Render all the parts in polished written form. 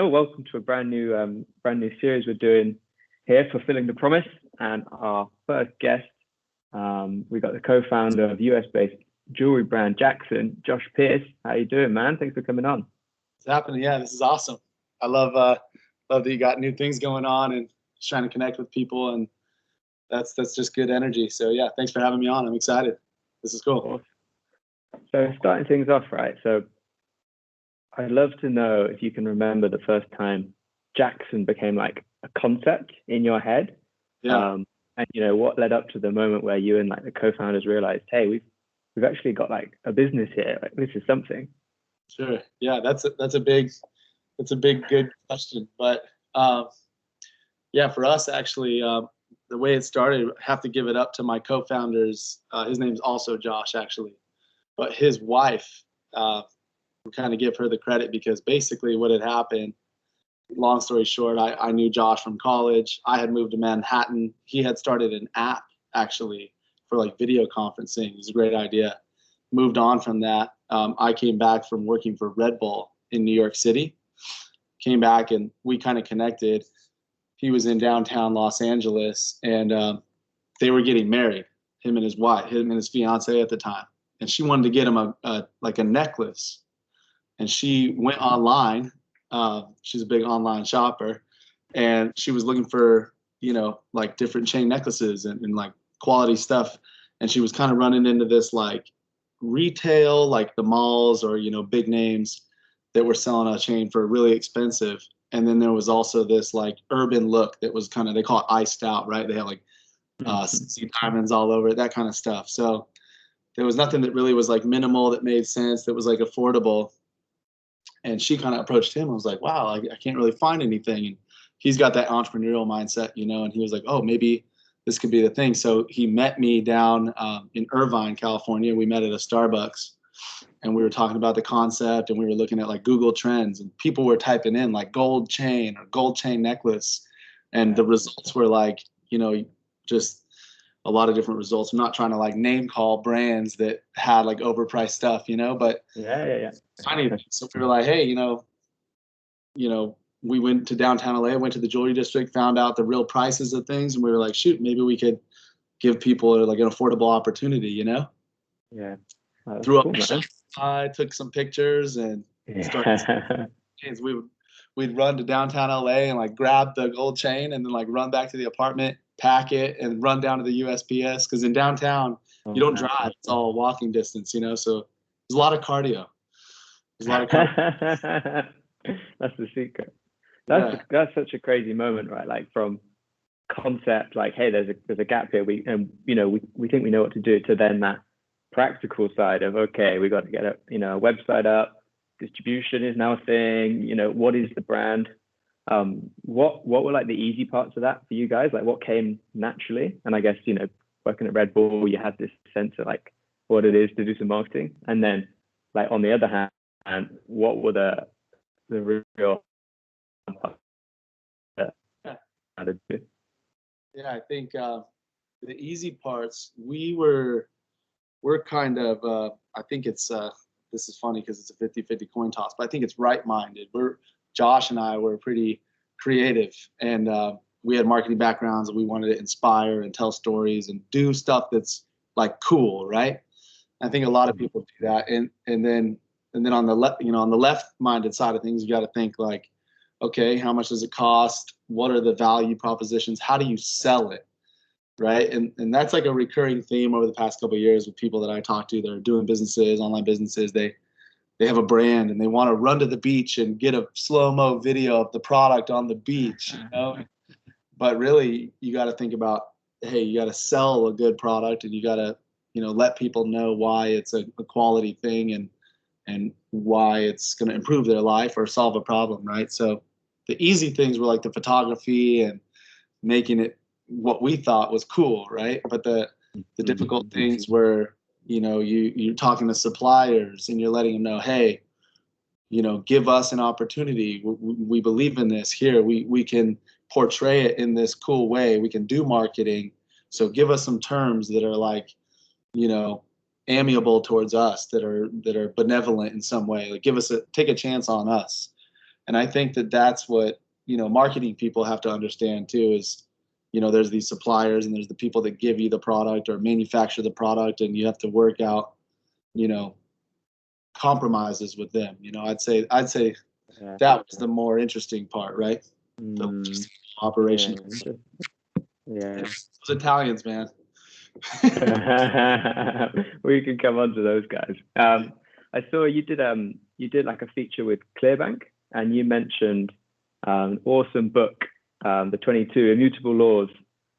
Welcome to a brand new series we're doing here, Fulfilling the Promise. And our first guest, we got the co-founder of US-based jewelry brand Jaxxon, Josh Pierce. How you doing, man? Thanks for coming on. It's happening. Yeah, this is awesome. I love that you got new things going on and just trying to connect with people, and that's just good energy. So yeah, thanks for having me on. I'm excited. This is cool. So starting things off, right? So I'd love to know if you can remember the first time Jaxxon became like a concept in your head. Yeah. And what led up to the moment where you and like the co-founders realized, hey, we've actually got like a business here. Like this is something. Sure. Yeah, that's a big good question. But yeah, for us actually, the way it started, I have to give it up to my co-founders. His name's also Josh actually, but his wife. We kind of give her the credit because basically what had happened, long story short, I knew Josh from college. I had moved to Manhattan. He had started an app actually for like video conferencing. It was a great idea. Moved on from that. I came back from working for Red Bull in New York City. Came back and we kind of connected. He was in downtown Los Angeles and they were getting married, him and his wife, him and his fiance at the time. And she wanted to get him a necklace. And she went online. She's a big online shopper, and she was looking for, like different chain necklaces and like quality stuff. And she was kind of running into this like retail, like the malls or, big names that were selling a chain for really expensive. And then there was also this like urban look that was kind of, they call it iced out, right? They had like diamonds all over it, that kind of stuff. So there was nothing that really was like minimal that made sense, that was like affordable. And she kind of approached him. I was like, wow, I can't really find anything. And he's got that entrepreneurial mindset, and he was like, oh, maybe this could be the thing. So he met me down in Irvine, California. We met at a Starbucks and we were talking about the concept, and we were looking at like Google Trends, and people were typing in like gold chain or gold chain necklace. And the results were like, just a lot of different results. I'm not trying to like name call brands that had like overpriced stuff, but Yeah. funny. So we were like, hey, we went to downtown LA, went to the jewelry district, found out the real prices of things, and we were like, shoot, maybe we could give people like an affordable opportunity, Yeah. Threw cool, up, I took some pictures and started. We'd run to downtown LA and like grab the gold chain and then like run back to the apartment, pack it, and run down to the USPS, because in downtown you don't drive; it's all walking distance, So there's a lot of cardio. That's the secret. That's such a crazy moment, right? Like from concept, like, hey, there's a gap here. We think we know what to do, to then that practical side of, okay, we got to get a website up. Distribution is now a thing. What is the brand? What were like the easy parts of that for you guys? Like what came naturally? And I guess working at Red Bull, you had this sense of like what it is to do some marketing, and then like on the other hand, what were the real Yeah, I think the easy parts, we're kind of I think it's this is funny because it's a 50-50 coin toss, but I think it's right-minded. Josh and I were pretty creative, and we had marketing backgrounds, and we wanted to inspire and tell stories and do stuff that's like cool, right? I think a lot of people do that, and then on the left-minded side of things, you got to think like, okay, how much does it cost? What are the value propositions? How do you sell it, right? And that's like a recurring theme over the past couple of years with people that I talk to that are doing businesses, online businesses. They have a brand and they want to run to the beach and get a slow-mo video of the product on the beach, But really, you got to think about, hey, you got to sell a good product, and you got to, let people know why it's a quality thing and why it's going to improve their life or solve a problem, right? So the easy things were like the photography and making it what we thought was cool, right? But the difficult things were, you're talking to suppliers and you're letting them know, hey, give us an opportunity. We believe in this here. We can portray it in this cool way. We can do marketing. So give us some terms that are like, amiable towards us, that are benevolent in some way. Like take a chance on us. And I think that that's what, marketing people have to understand too, is, there's these suppliers and there's the people that give you the product or manufacture the product, and you have to work out, compromises with them. I'd say that was the more interesting part, right? The operation. Yeah. Those Italians, man. We can come on to those guys. I saw you did like a feature with Clearbank, and you mentioned an awesome book, the 22 Immutable Laws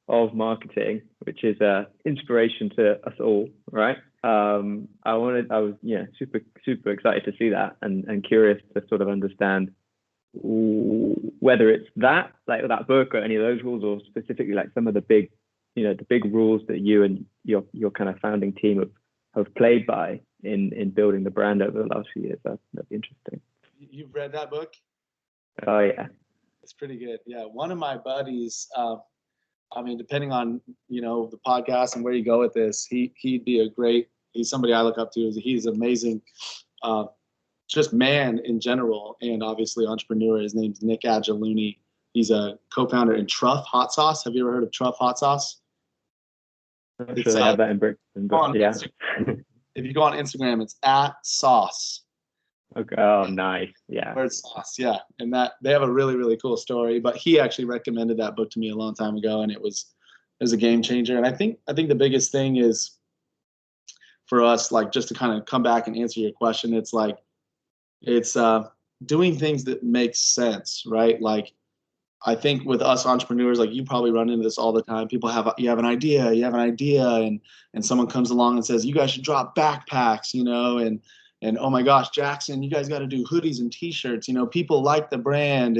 of Marketing, which is inspiration to us all, right? I was super excited to see that, and curious to sort of understand whether it's that book or any of those rules, or specifically like some of the big rules that you and your kind of founding team have played by in building the brand over the last few years. That'd be interesting. You've read that book? Oh yeah, it's pretty good. Yeah, one of my buddies. Depending on the podcast and where you go with this, he'd be he's somebody I look up to. He's amazing, just man in general, and obviously entrepreneur. His name's Nick Agiluni. He's a co-founder in Truff Hot Sauce. Have you ever heard of Truff Hot Sauce? I'm sure they have that in Britain, but yeah. If you go on Instagram, it's @sauce. Okay. Oh, nice. Yeah. Word sauce. Yeah, and that they have a really, really cool story. But he actually recommended that book to me a long time ago, and it was a game changer. And I think the biggest thing is for us, like, just to kind of come back and answer your question, it's doing things that make sense, right? Like, I think with us entrepreneurs, like, you probably run into this all the time. People you have an idea, and someone comes along and says, you guys should drop backpacks, and oh my gosh, Jaxxon, you guys got to do hoodies and t-shirts. People like the brand,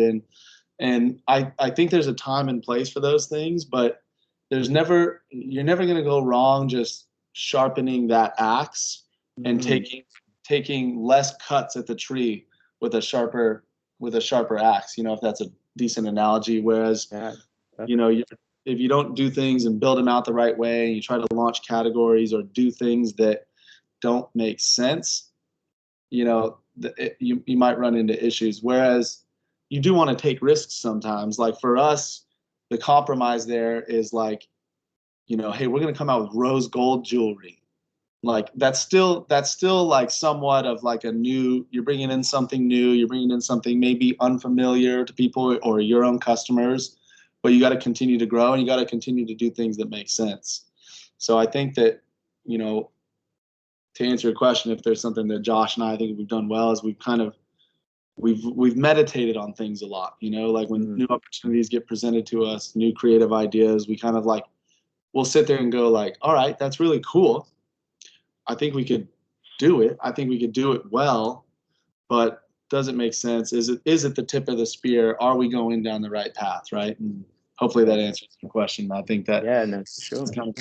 and I think there's a time and place for those things, but you're never going to go wrong just sharpening that axe and taking less cuts at the tree with a sharper axe, if that's a decent analogy. Whereas, if you don't do things and build them out the right way, and you try to launch categories or do things that don't make sense, you might run into issues. Whereas you do want to take risks sometimes. Like for us, the compromise there is like, hey, we're going to come out with rose gold jewelry. Like that's still like somewhat of like you're bringing in something new, you're bringing in something maybe unfamiliar to people or your own customers, but you got to continue to grow and you got to continue to do things that make sense. So I think that, to answer your question, if there's something that Josh and I think we've done well, is we've meditated on things a lot, like when new opportunities get presented to us, new creative ideas, we kind of like, we'll sit there and go like, all right, that's really cool. I think we could do it. I think we could do it well, but does it make sense? Is it the tip of the spear? Are we going down the right path? Right. And hopefully that answers the question. I think that sure. Kind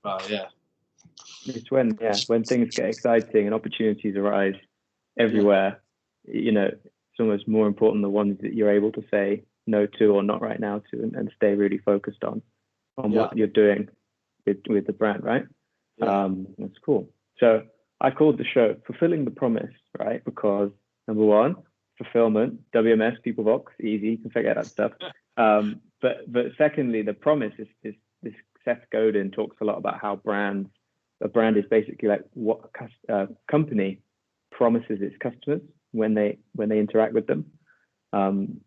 of yeah. It's when things get exciting and opportunities arise everywhere, it's almost more important the ones that you're able to say no to or not right now to, and stay really focused on what you're doing with the brand, right? That's cool. So I called the show Fulfilling the Promise, right? Because number one, fulfillment, WMS, Peoplevox, easy, you can forget that stuff. But secondly, the promise is this Seth Godin talks a lot about how a brand is basically like what a company promises its customers when they interact with them. And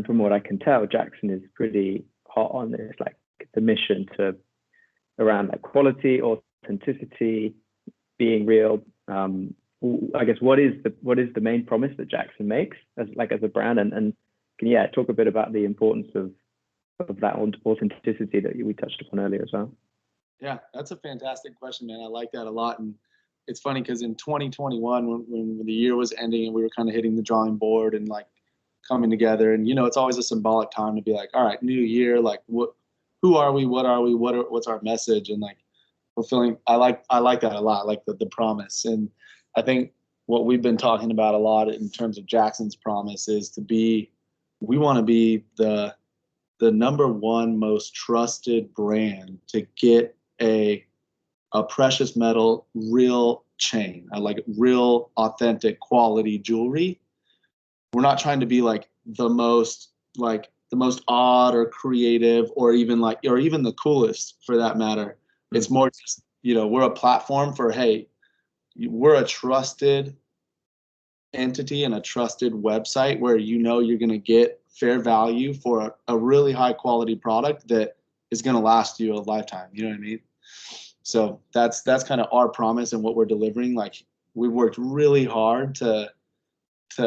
from what I can tell, Jaxxon is pretty hot on this, like the mission around like quality, authenticity, being real. I guess what is the main promise that Jaxxon makes as a brand, and can talk a bit about the importance of that authenticity that we touched upon earlier as well. Yeah, that's a fantastic question, man. I like that a lot. And it's funny because in 2021, when the year was ending and we were kind of hitting the drawing board and like coming together, and it's always a symbolic time to be like, all right, new year, like who are we? What are we? What's our message? And like fulfilling. I like that a lot. I like the promise. And I think what we've been talking about a lot in terms of Jaxxon's Promise is we want to be the number one most trusted brand to get a precious metal real chain. I like real authentic quality jewelry we're not trying to be like the most odd or creative or even the coolest for that matter. It's more just, we're a platform for, hey, we're a trusted entity and a trusted website where you're going to get fair value for a really high quality product that is going to last you a lifetime. You know what I mean? So that's kind of our promise and what we're delivering. Like, we worked really hard to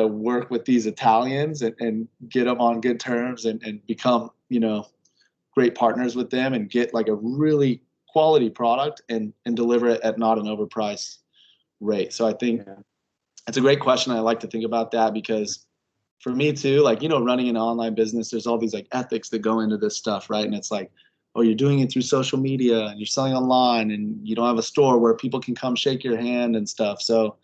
work with these Italians and get them on good terms and become, great partners with them and get like a really quality product and deliver it at not an overpriced rate. So I think it's a great question. I like to think about that because for me too, like, running an online business, there's all these like ethics that go into this stuff, right? And it's like, oh, you're doing it through social media and you're selling online and you don't have a store where people can come shake your hand and stuff. So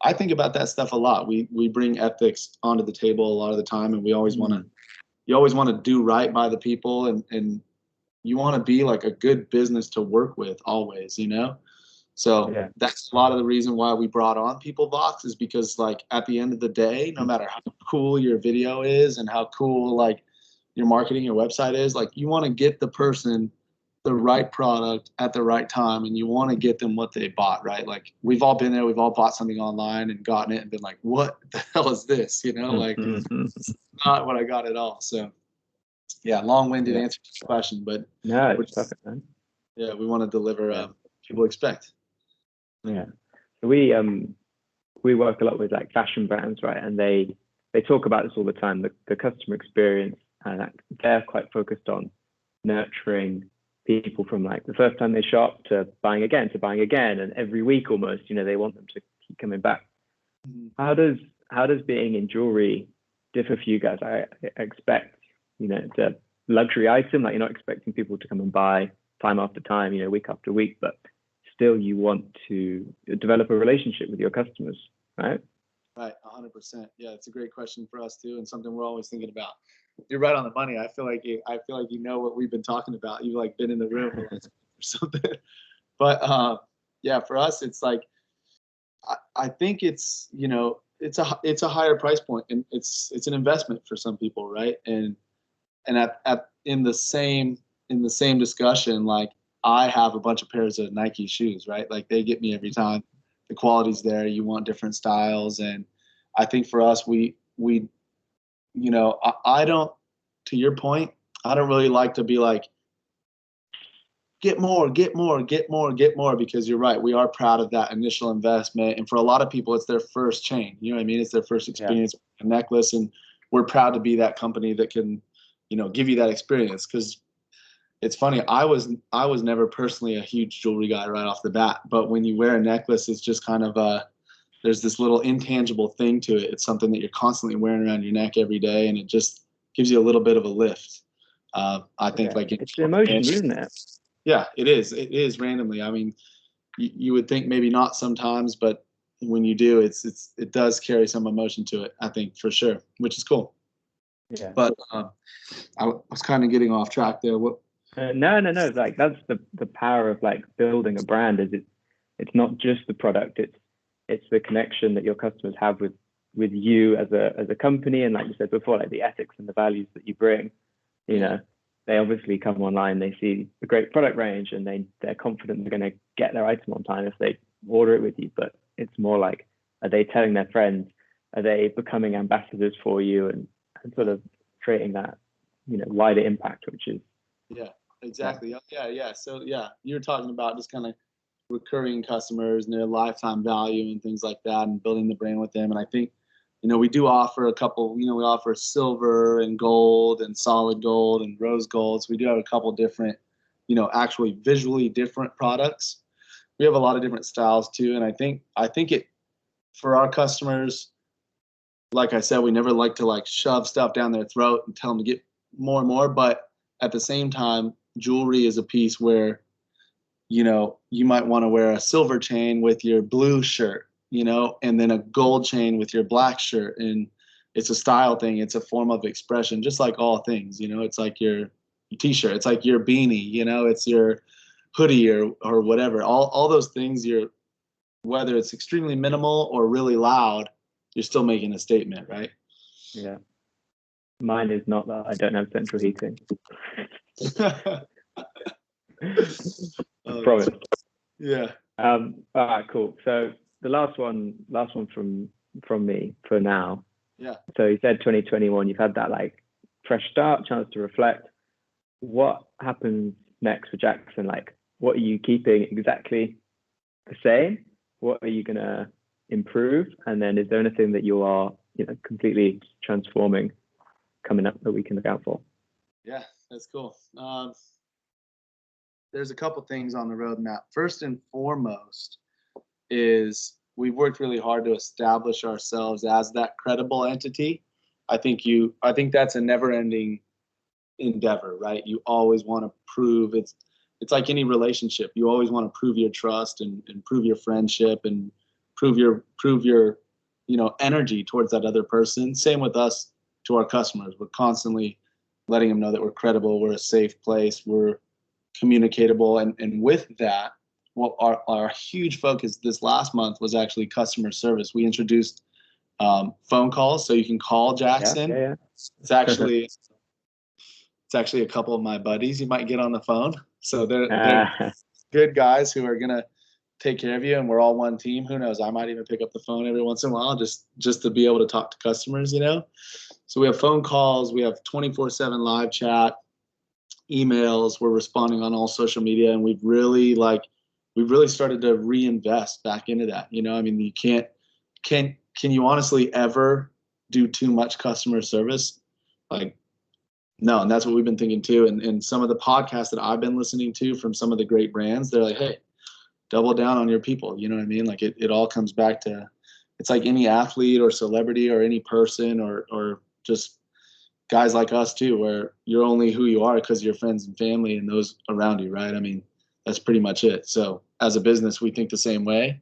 I think about that stuff a lot. We bring ethics onto the table a lot of the time, and we always you always want to do right by the people, and you want to be like a good business to work with always, So that's a lot of the reason why we brought on Peoplevox, is because like at the end of the day, no matter how cool your video is and how cool like your marketing, your website is, like you want to get the person the right product at the right time, and you want to get them what they bought, right? Like we've all been there, we've all bought something online and gotten it and been like, what the hell is this? Like it's not what I got at all. So yeah, long-winded answer to the question, but no, it's perfect, man. Yeah, we want to deliver people expect. Yeah. So we work a lot with like fashion brands, right? And they talk about this all the time, the customer experience, and they're quite focused on nurturing people from like the first time they shop to buying again, and every week almost, they want them to keep coming back. How does being in jewelry differ for you guys? I expect, it's a luxury item, like you're not expecting people to come and buy time after time, week after week, but still you want to develop a relationship with your customers, right? Right, 100%. Yeah, it's a great question for us too, and something we're always thinking about. You're right on the money. I feel like you know what we've been talking about. You've like been in the room or something. But yeah, for us, it's like I think it's it's a higher price point, and it's an investment for some people, right? And in the same discussion, like I have a bunch of pairs of Nike shoes, right? Like they get me every time. The quality's there. You want different styles, and I think for us, I don't, to your point, I don't really like to be like, get more, because you're right. We are proud of that initial investment. And for a lot of people, it's their first chain. You know what I mean? It's their first experience with a necklace. And we're proud to be that company that can, give you that experience. Because it's funny, I was never personally a huge jewelry guy right off the bat. But when you wear a necklace, it's just kind of there's this little intangible thing to it. It's something that you're constantly wearing around your neck every day, and it just gives you a little bit of a lift. I think like it's the emotion, isn't it? Yeah, it is. It is randomly. I mean, you would think maybe not sometimes, but when you do, it does carry some emotion to it. I think for sure, which is cool. Yeah. But I was kind of getting off track there. What? No. Like that's the power of like building a brand. Is it's not just the product. It's the connection that your customers have with you as a company, and like you said before, like the ethics and the values that you bring. They obviously come online, they see a great product range, and they're confident they're going to get their item on time if they order it with you. But it's more like, are they telling their friends? Are they becoming ambassadors for you, and sort of creating that wider impact, which is exactly. Yeah. So you're talking about just kind of recurring customers and their lifetime value and things like that, and building the brand with them. And I think we do offer a couple, we offer silver and gold and solid gold and rose gold. So we do have a couple different, actually visually different products. We have a lot of different styles too. And I think it, for our customers, like I said, we never like to like shove stuff down their throat and tell them to get more and more. But at the same time, jewelry is a piece where, you might want to wear a silver chain with your blue shirt, and then a gold chain with your black shirt. And it's a style thing. It's a form of expression, just like all things, it's like your t-shirt, it's like your beanie, it's your hoodie or whatever. All those things, whether it's extremely minimal or really loud, you're still making a statement, right? Yeah. Mine is not that I don't have central heating. Oh, Promise. yeah. All right, cool. So the last one from me for now. Yeah. So you said 2021, you've had that like fresh start, chance to reflect. What happens next for Jaxxon? Like, what are you keeping exactly the same? What are you gonna improve? And then is there anything that you are, completely transforming coming up that we can look out for? Yeah, that's cool. There's a couple things on the roadmap. First and foremost is we've worked really hard to establish ourselves as that credible entity. I think that's a never-ending endeavor, right? You always want to prove it's like any relationship. You always want to prove your trust and prove your friendship and prove your energy towards that other person. Same with us to our customers. We're constantly letting them know that we're credible, we're a safe place, we're communicatable, and with that, what our huge focus this last month was actually customer service. We introduced phone calls, so you can call Jaxxon. Yeah. It's actually a couple of my buddies you might get on the phone. So they're good guys who are gonna take care of you, and we're all one team. Who knows? I might even pick up the phone every once in a while just to be able to talk to customers, So we have phone calls, we have 24/7 live chat, emails, we're responding on all social media, and we've really started to reinvest back into that. I mean, you can you honestly ever do too much customer service? Like, no. And that's what we've been thinking too. And some of the podcasts that I've been listening to from some of the great brands, they're like, hey, double down on your people. You know what I mean? Like it all comes back to, it's like any athlete or celebrity or any person or just guys like us too, where you're only who you are because of your friends and family and those around you, right? I mean, that's pretty much it. So as a business, we think the same way,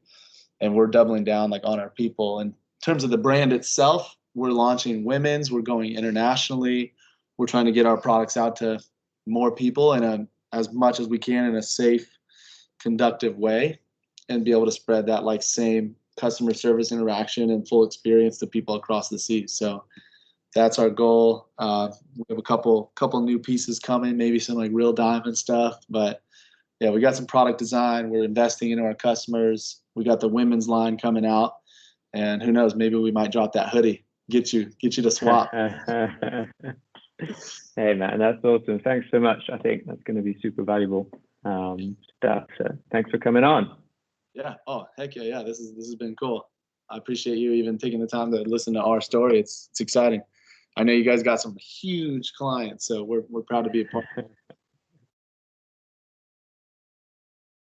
and we're doubling down like on our people. And in terms of the brand itself, we're launching women's, we're going internationally, we're trying to get our products out to more people in as much as we can in a safe, conductive way, and be able to spread that like same customer service interaction and full experience to people across the seas. So that's our goal. We have a couple new pieces coming, maybe some like real diamond stuff, but yeah, we got some product design. We're investing into our customers. We got the women's line coming out, and who knows, maybe we might drop that hoodie, get you to swap. Hey man, that's awesome. Thanks so much. I think that's going to be super valuable stuff. So thanks for coming on. Yeah. Oh, heck yeah. Yeah. This has been cool. I appreciate you even taking the time to listen to our story. It's exciting. I know you guys got some huge clients, so we're proud to be a part of it.